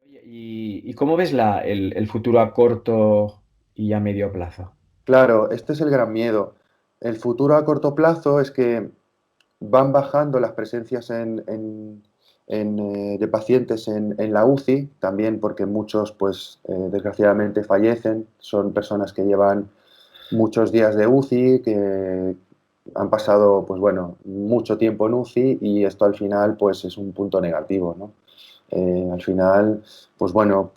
Oye, ¿y cómo ves el futuro a corto y a medio plazo? Claro, este es el gran miedo. El futuro a corto plazo es que van bajando las presencias de pacientes en la UCI, también porque muchos, pues, desgraciadamente fallecen. Son personas que llevan muchos días de UCI, que han pasado, pues bueno, mucho tiempo en UCI y esto al final, pues, es un punto negativo, ¿no? Al final, pues bueno,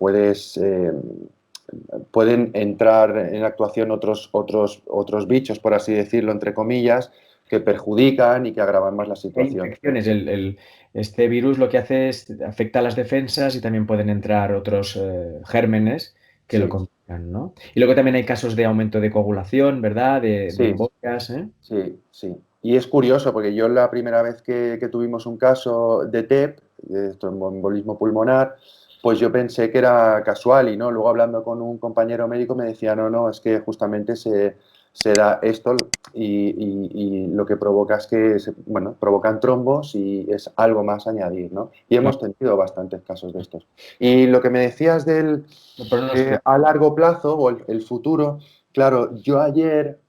pueden entrar en actuación otros bichos, por así decirlo, entre comillas, que perjudican y que agravan más la Hay situación. infecciones. Este virus lo que hace es afecta a las defensas y también pueden entrar otros gérmenes que lo Sí, complican, ¿no? Y luego también hay casos de aumento de coagulación, ¿verdad? De sí, embolias, ¿eh? sí, sí. Y es curioso porque yo la primera vez que tuvimos un caso de TEP, de tromboembolismo pulmonar, pues yo pensé que era casual y no, luego hablando con un compañero médico me decía, no, no, es que justamente se da esto y lo que provoca es que, bueno, provocan trombos y es algo más a añadir, ¿no? Y hemos Claro, tenido bastantes casos de estos. Y lo que me decías del el pronóstico. a largo plazo o el futuro, claro, yo ayer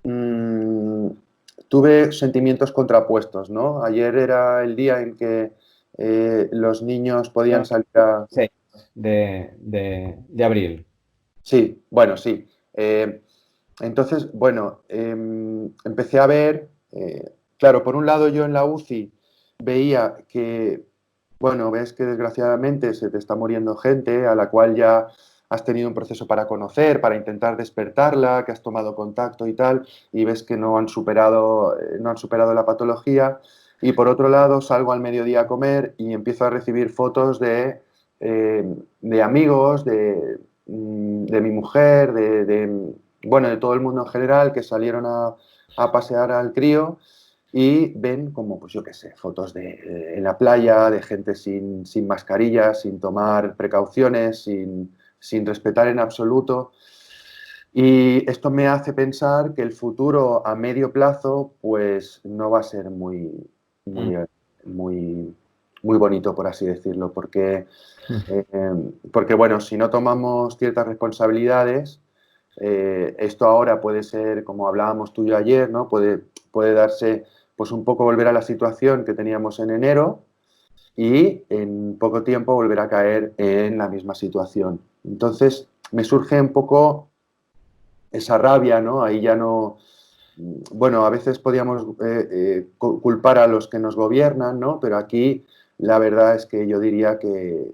mm, tuve sentimientos contrapuestos, ¿no? Ayer era el día en que los niños podían No, salir a... 6 de abril. Sí, bueno, sí. Entonces, bueno, empecé a ver, claro, por un lado yo en la UCI veía que, bueno, ves que desgraciadamente se te está muriendo gente a la cual ya has tenido un proceso para conocer, para intentar despertarla, que has tomado contacto y tal, y ves que no han superado la patología. Y por otro lado, salgo al mediodía a comer y empiezo a recibir fotos de amigos, de mi mujer, bueno, de todo el mundo en general que salieron a pasear al crío y ven como, pues yo qué sé, fotos en la playa, de gente sin mascarilla, sin tomar precauciones, sin respetar en absoluto. Y esto me hace pensar que el futuro a medio plazo, pues no va a ser Mm, muy, muy, muy bonito, por así decirlo, mm. eh, porque bueno, si no tomamos ciertas responsabilidades, esto ahora puede ser, como hablábamos tú y yo ayer, ¿no? Puede darse, pues un poco volver a la situación que teníamos en enero y en poco tiempo volver a caer en la misma situación. Entonces, me surge un poco esa rabia, ¿no? Ahí ya no, bueno, a veces podíamos culpar a los que nos gobiernan, ¿no? Pero aquí la verdad es que yo diría que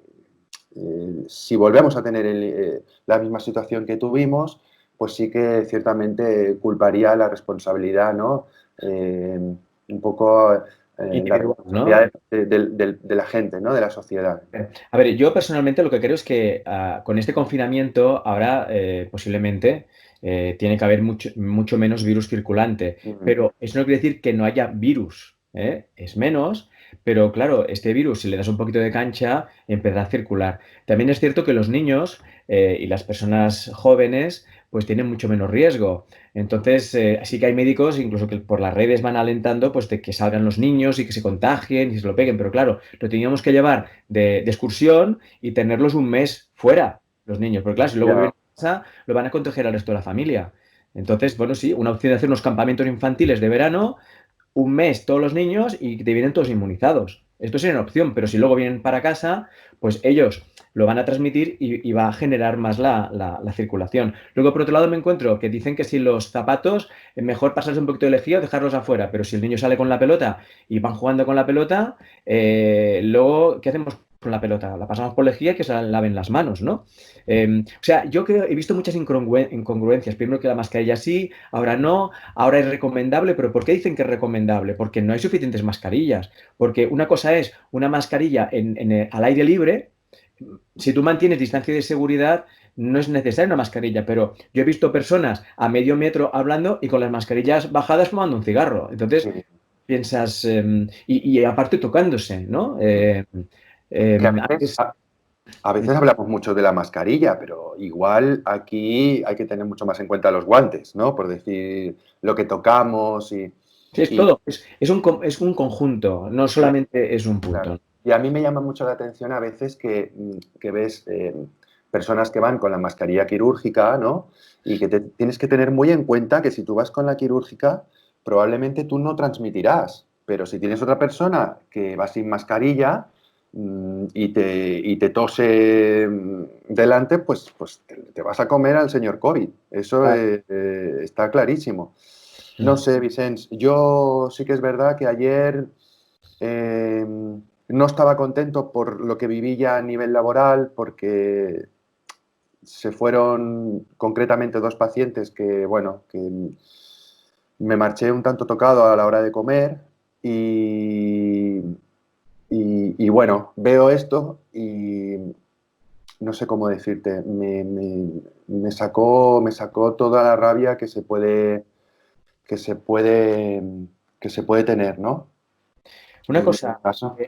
si volvemos a tener la misma situación que tuvimos, pues sí que ciertamente culparía la responsabilidad, ¿no? Un poco la Individual, ¿no? responsabilidad de la gente, ¿no? De la sociedad. A ver, yo personalmente lo que creo es que con este confinamiento ahora posiblemente tiene que haber mucho menos virus circulante, Mm, pero eso no quiere decir que no haya virus, ¿eh? Es menos, pero claro, este virus, si le das un poquito de cancha, empezará a circular. También es cierto que los niños y las personas jóvenes pues tienen mucho menos riesgo. Entonces, sí que hay médicos, incluso que por las redes van alentando pues de que salgan los niños y que se contagien y se lo peguen, pero claro, lo teníamos que llevar de excursión y tenerlos un mes fuera, los niños. Porque claro, si luego viven ya. en casa, lo van a contagiar al resto de la familia. Entonces, bueno, sí, una opción de hacer unos campamentos infantiles de verano, un mes todos los niños y que te vienen todos inmunizados. Esto sería una opción, pero si luego vienen para casa, pues ellos lo van a transmitir y va a generar más la circulación. Luego, por otro lado, me encuentro que dicen que si los zapatos, mejor pasarse un poquito de lejía o dejarlos afuera, pero si el niño sale con la pelota y van jugando con la pelota, luego, ¿qué hacemos con la pelota? La pasamos por lejía y que se la laven las manos, ¿no? O sea, yo creo, he visto muchas incongruencias. Primero que la mascarilla sí, ahora no, ahora es recomendable, pero ¿por qué dicen que es recomendable? Porque no hay suficientes mascarillas. Porque una cosa es una mascarilla al aire libre. Si tú mantienes distancia de seguridad, no es necesaria una mascarilla, pero yo he visto personas a medio metro hablando y con las mascarillas bajadas fumando un cigarro. Entonces Sí. piensas, y aparte tocándose, ¿no? Que Antes, a veces hablamos mucho de la mascarilla, pero igual aquí hay que tener mucho más en cuenta los guantes, ¿no? Por decir lo que tocamos sí, es y todo, es un conjunto, no solamente es un claro. punto. Y a mí me llama mucho la atención a veces que ves personas que van con la mascarilla quirúrgica, ¿no? Y que tienes que tener muy en cuenta que si tú vas con la quirúrgica, probablemente tú no transmitirás. Pero si tienes otra persona que va sin mascarilla y te tose delante, pues te vas a comer al señor COVID. Eso Claro. está clarísimo. No Mm. sé, Vicens, yo sí que es verdad que ayer eh, no estaba contento por lo que viví ya a nivel laboral, porque se fueron concretamente dos pacientes que, bueno, que me marché un tanto tocado a la hora de comer y, y bueno, veo esto y no sé cómo decirte, me sacó toda la rabia que se puede, que se puede tener, ¿no? Una En este cosa, caso. eh,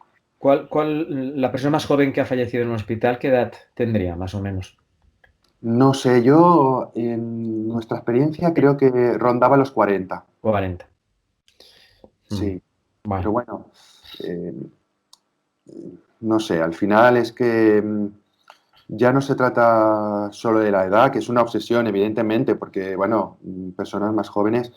la persona más joven que ha fallecido en un hospital, qué edad tendría, más o menos? No sé, yo en nuestra experiencia creo que rondaba los 40, 40. Mm. sí. Pero Bueno. bueno, eh, no sé, al final es que ya no se trata solo de la edad, que es una obsesión, evidentemente, porque, bueno, personas más jóvenes,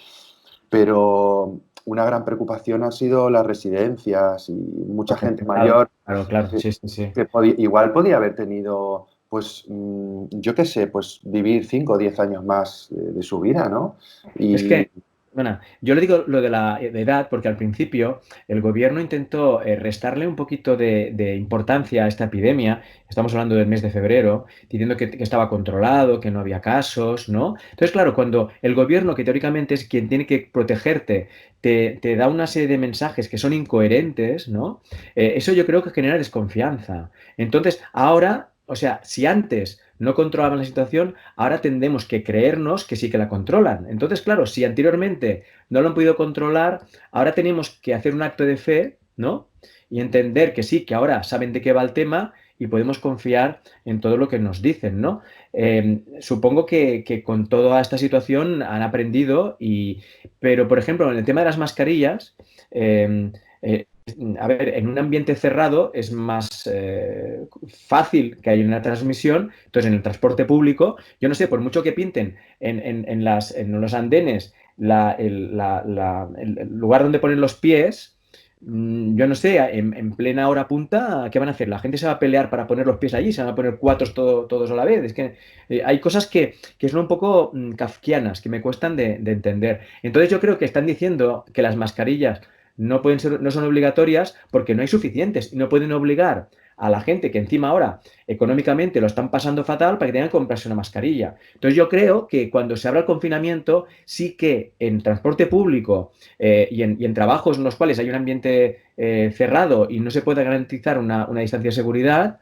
pero una gran preocupación ha sido las residencias y mucha gente mayor Claro, claro, que, sí, sí, sí. igual podía haber tenido, pues, yo qué sé, pues vivir 5 o 10 años más de su vida, ¿no? Es Y que, bueno, yo le digo lo de la de edad porque al principio el gobierno intentó restarle un poquito de importancia a esta epidemia. Estamos hablando del mes de febrero, diciendo que estaba controlado, que no había casos, ¿no? Entonces, claro, cuando el gobierno, que teóricamente es quien tiene que protegerte, te da una serie de mensajes que son incoherentes, ¿no? Eso yo creo que genera desconfianza. Entonces, ahora, o sea, si antes no controlaban la situación, ahora tendemos que creernos que sí que la controlan. Entonces, claro, si anteriormente no lo han podido controlar, ahora tenemos que hacer un acto de fe, ¿no? Y entender que sí, que ahora saben de qué va el tema y podemos confiar en todo lo que nos dicen, ¿no? Supongo que con toda esta situación han aprendido pero, por ejemplo, en el tema de las mascarillas, eh, eh, a ver, en un ambiente cerrado es más fácil que haya una transmisión. Entonces, en el transporte público, yo no sé, por mucho que pinten en los andenes el lugar donde ponen los pies, yo no sé, en plena hora punta, ¿qué van a hacer? La gente se va a pelear para poner los pies allí, se van a poner cuatro todos a la vez. Es que hay cosas que son un poco kafkianas, que me cuestan de entender. Entonces, yo creo que están diciendo que las mascarillas no son obligatorias porque no hay suficientes y no pueden obligar a la gente que encima ahora económicamente lo están pasando fatal para que tengan que comprarse una mascarilla. Entonces yo creo que cuando se abra el confinamiento, sí que en transporte público y en trabajos en los cuales hay un ambiente cerrado y no se puede garantizar una distancia de seguridad,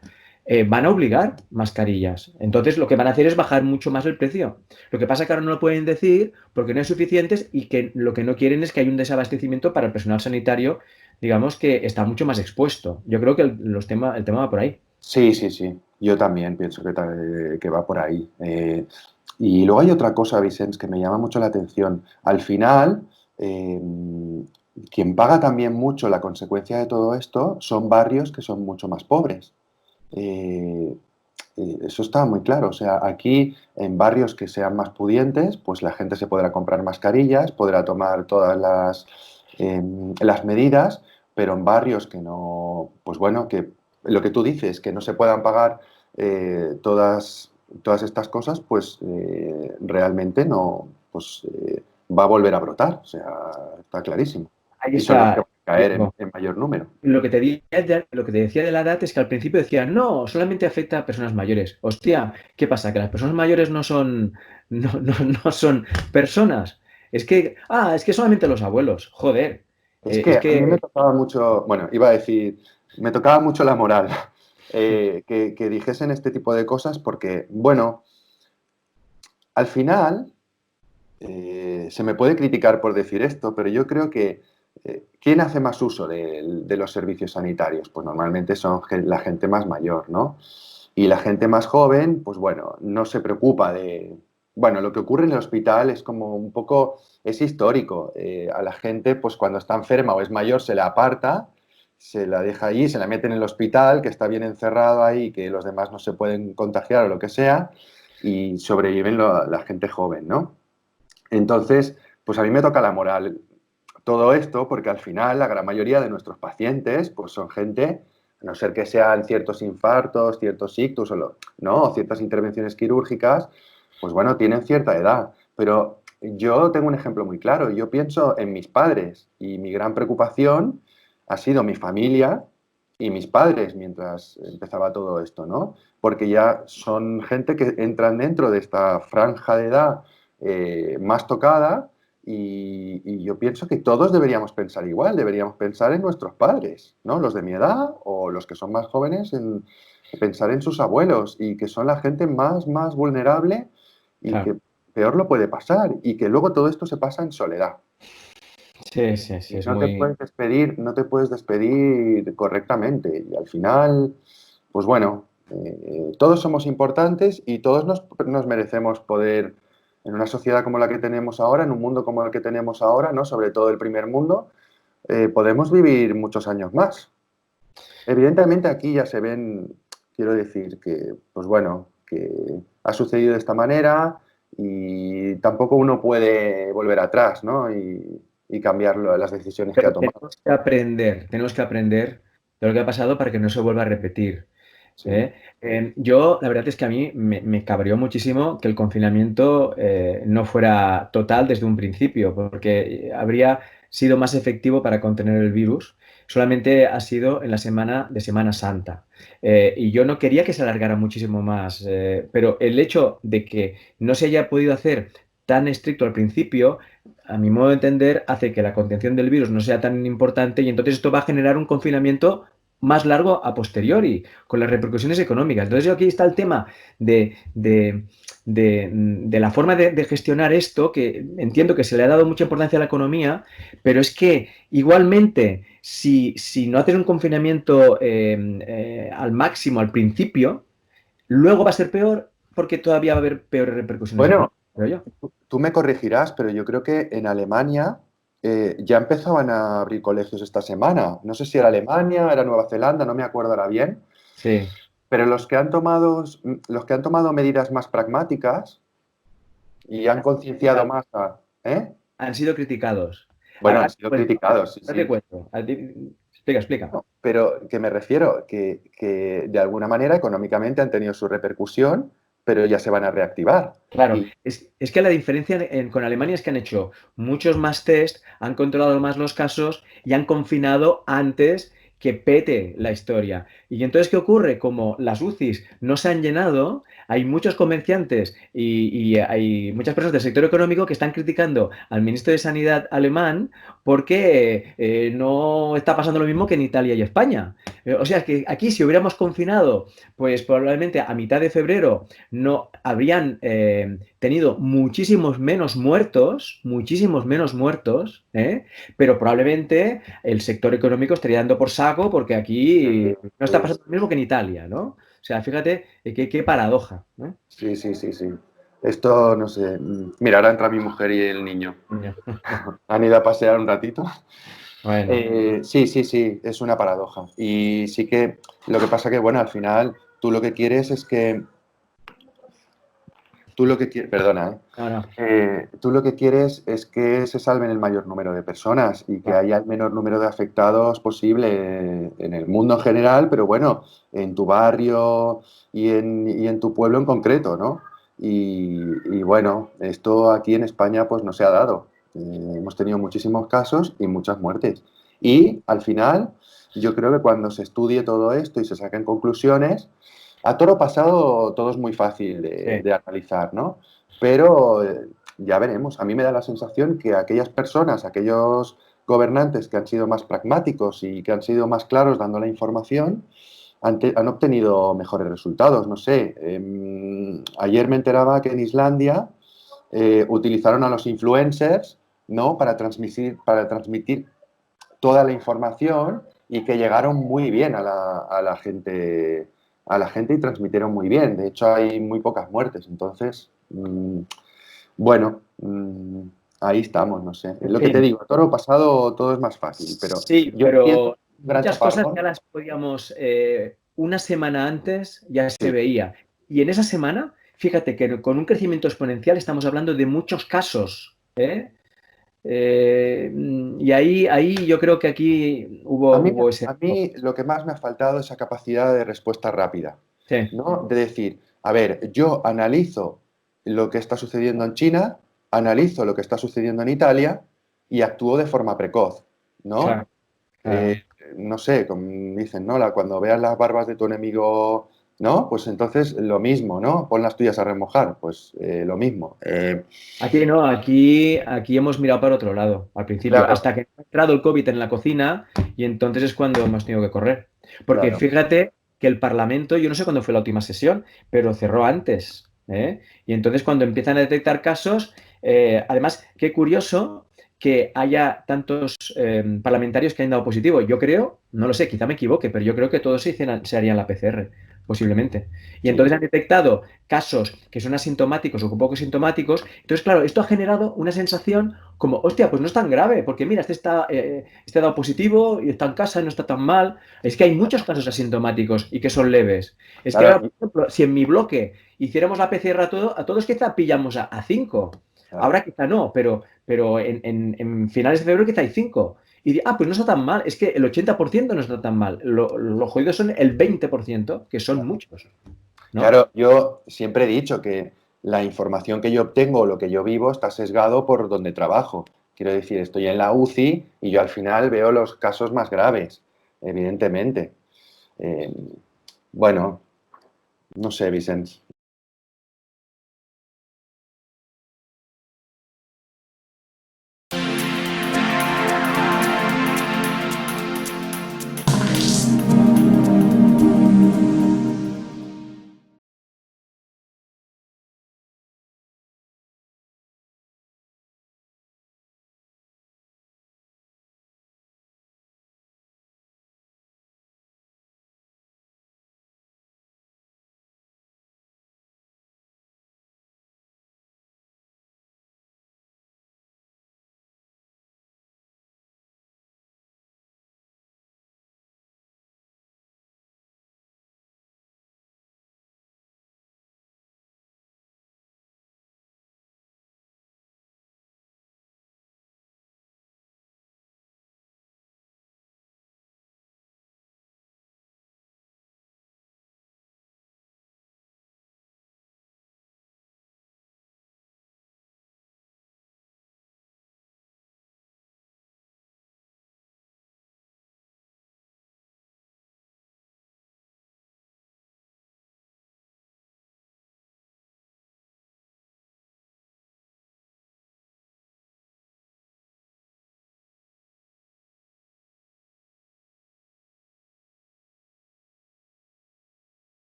van a obligar mascarillas. Entonces lo que van a hacer es bajar mucho más el precio. Lo que pasa es que ahora no lo pueden decir porque no hay suficientes y que lo que no quieren es que haya un desabastecimiento para el personal sanitario, digamos que está mucho más expuesto. Yo creo que el tema va por ahí. sí, sí, sí, yo también pienso que va por ahí. Y luego hay otra cosa, Vicens, que me llama mucho la atención. Al final, eh, quien paga también mucho la consecuencia de todo esto son barrios que son mucho más pobres. Eh, Eso está muy claro. O sea, aquí en barrios que sean más pudientes, pues la gente se podrá comprar mascarillas, podrá tomar todas las medidas, pero en barrios que no, pues bueno, que lo que tú dices, que no se puedan pagar todas estas cosas, pues realmente no, pues va a volver a brotar. O sea, está clarísimo. Ahí Y son los que está. van a caer en mayor número. Lo que te decía de la edad es que al principio decía, no, solamente afecta a personas mayores. Hostia, ¿qué pasa? Que las personas mayores no son personas. Es que solamente los abuelos. Joder. Es Es que a mí me que tocaba mucho, bueno, iba a decir, me tocaba mucho la moral, que dijesen este tipo de cosas porque, bueno, al final se me puede criticar por decir esto, pero yo creo que ¿quién hace más uso de los servicios sanitarios? Pues normalmente son la gente más mayor, ¿no? Y la gente más joven, pues bueno, no se preocupa de... Bueno, lo que ocurre en el hospital es como un poco, es histórico. A la gente, pues cuando está enferma o es mayor, se le aparta, se la deja ahí, se la mete en el hospital, que está bien encerrado ahí, que los demás no se pueden contagiar o lo que sea, y sobreviven la gente joven, ¿no? Entonces, pues a mí me toca la moral todo esto, porque al final la gran mayoría de nuestros pacientes pues son gente, a no ser que sean ciertos infartos, ciertos ictus no, ciertas intervenciones quirúrgicas, pues bueno, tienen cierta edad. Pero yo tengo un ejemplo muy claro. Yo pienso en mis padres y mi gran preocupación ha sido mi familia y mis padres mientras empezaba todo esto, ¿no? Porque ya son gente que entran dentro de esta franja de edad más tocada y yo pienso que todos deberíamos pensar igual, deberíamos pensar en nuestros padres, ¿no? Los de mi edad o los que son más jóvenes, en pensar en sus abuelos y que son la gente más vulnerable y Claro. que peor lo puede pasar y que luego todo esto se pasa en soledad. Sí, sí, sí, Y es no te muy... puedes despedir, no te puedes despedir correctamente. Y al final, pues bueno, todos somos importantes y todos nos merecemos poder, en una sociedad como la que tenemos ahora, en un mundo como el que tenemos ahora, ¿no? Sobre todo el primer mundo, podemos vivir muchos años más. Evidentemente aquí ya se ven, quiero decir que, pues bueno, que ha sucedido de esta manera y tampoco uno puede volver atrás, ¿no? Y cambiar las decisiones que ha Pero tomado. tenemos que aprender de lo que ha pasado para que no se vuelva a repetir. Sí. ¿Eh? Yo, la verdad es que a mí me cabreó muchísimo que el confinamiento no fuera total desde un principio, porque habría sido más efectivo para contener el virus. Solamente ha sido en la semana de Semana Santa. Y yo no quería que se alargara muchísimo más, pero el hecho de que no se haya podido hacer tan estricto al principio, a mi modo de entender, hace que la contención del virus no sea tan importante y entonces esto va a generar un confinamiento más largo a posteriori, con las repercusiones económicas. Entonces, aquí está el tema de la forma de gestionar esto, que entiendo que se le ha dado mucha importancia a la economía, pero es que igualmente, si no haces un confinamiento al máximo al principio, luego va a ser peor porque todavía va a haber peores repercusiones Bueno, económicas, creo yo. tú me corregirás, pero yo creo que en Alemania ya empezaban a abrir colegios esta semana. No sé si era Alemania, era Nueva Zelanda, no me acuerdo ahora bien. Sí, Pero los que han tomado medidas más pragmáticas y han concienciado más a, ¿eh? han sido criticados. Bueno, han Ahora sido pues, criticados, sí, ahora te sí. cuento. Explica, explica. No, pero que me refiero que de alguna manera económicamente han tenido su repercusión, pero ya se van a reactivar. Claro, Y es que la diferencia con Alemania es que han hecho muchos más test, han controlado más los casos y han confinado antes que pete la historia. Y entonces, ¿qué ocurre? Como las UCIs no se han llenado, hay muchos comerciantes y hay muchas personas del sector económico que están criticando al ministro de Sanidad alemán porque no está pasando lo mismo que en Italia y España. O sea, que aquí si hubiéramos confinado, pues probablemente a mitad de febrero no habrían tenido muchísimos menos muertos, pero probablemente el sector económico estaría dando por saco porque aquí no está pasando lo mismo que en Italia, ¿no? O sea, fíjate qué paradoja, ¿no? sí, sí, sí, sí. Esto, no sé. Mira, ahora entra mi mujer y el niño. Ya. Han ido a pasear un ratito. Bueno, Sí, sí, sí, es una paradoja. Y sí que lo que pasa que, bueno, al final tú lo que quieres es que, tú lo que quieres, perdona, ¿eh? no, no, Tú lo que quieres es que se salven el mayor número de personas y que claro. haya el menor número de afectados posible en el mundo en general, pero bueno, en tu barrio y en tu pueblo en concreto, ¿no? Y bueno, esto aquí en España pues no se ha dado. Hemos tenido muchísimos casos y muchas muertes. Y al final, yo creo que cuando se estudie todo esto y se saquen conclusiones, a toro pasado todo es muy fácil Sí. de analizar, ¿no? Pero ya veremos. A mí me da la sensación que aquellas personas, aquellos gobernantes que han sido más pragmáticos y que han sido más claros dando la información, han obtenido mejores resultados. No sé, ayer me enteraba que en Islandia utilizaron a los influencers, ¿no? Para transmitir toda la información y que llegaron muy bien a la gente y transmitieron muy bien. De hecho, hay muy pocas muertes. Entonces, bueno, ahí estamos, no sé. En Lo que te fin, digo, a toro pasado todo es más fácil, pero sí, yo entiendo. gran muchas cosas chaparrón. ya las podíamos, una semana antes ya se Sí. veía. Y en esa semana, fíjate que con un crecimiento exponencial estamos hablando de muchos casos, ¿eh? Y ahí yo creo que aquí hubo ese... A mí lo que más me ha faltado es esa capacidad de respuesta rápida, Sí, ¿no? De decir, a ver, yo analizo lo que está sucediendo en China, analizo lo que está sucediendo en Italia y actúo de forma precoz, ¿no? claro, Eh, claro. no sé, como dicen, ¿no? Cuando veas las barbas de tu enemigo, ¿no? Pues entonces lo mismo, ¿no? Pon las tuyas a remojar, pues lo mismo. Aquí no, aquí hemos mirado para otro lado al principio, Claro, hasta que ha entrado el COVID en la cocina y entonces es cuando hemos tenido que correr. Porque claro. fíjate que el Parlamento, yo no sé cuándo fue la última sesión, pero cerró antes, ¿eh? Y entonces cuando empiezan a detectar casos, además, qué curioso que haya tantos parlamentarios que hayan dado positivo. Yo creo, no lo sé, quizá me equivoque, pero yo creo que todos se harían la PCR, posiblemente. Y Sí, entonces han detectado casos que son asintomáticos o poco sintomáticos. Entonces, claro, esto ha generado una sensación como, hostia, pues no es tan grave, porque mira, este ha dado positivo y está en casa y no está tan mal. Es que hay muchos casos asintomáticos y que son leves. Es que, claro, claro, por ejemplo, si en mi bloque hiciéramos la PCR a todos quizá pillamos a 5. claro. Ahora quizá no, pero en finales de febrero quizá hay 5. Y pues no está tan mal, es que el 80% no está tan mal. Los jodidos son el 20%, que son muchos, ¿no? Claro, yo siempre he dicho que la información que yo obtengo o lo que yo vivo está sesgado por donde trabajo. Quiero decir, estoy en la UCI y yo al final veo los casos más graves, evidentemente. Eh, bueno, no sé, Vicente.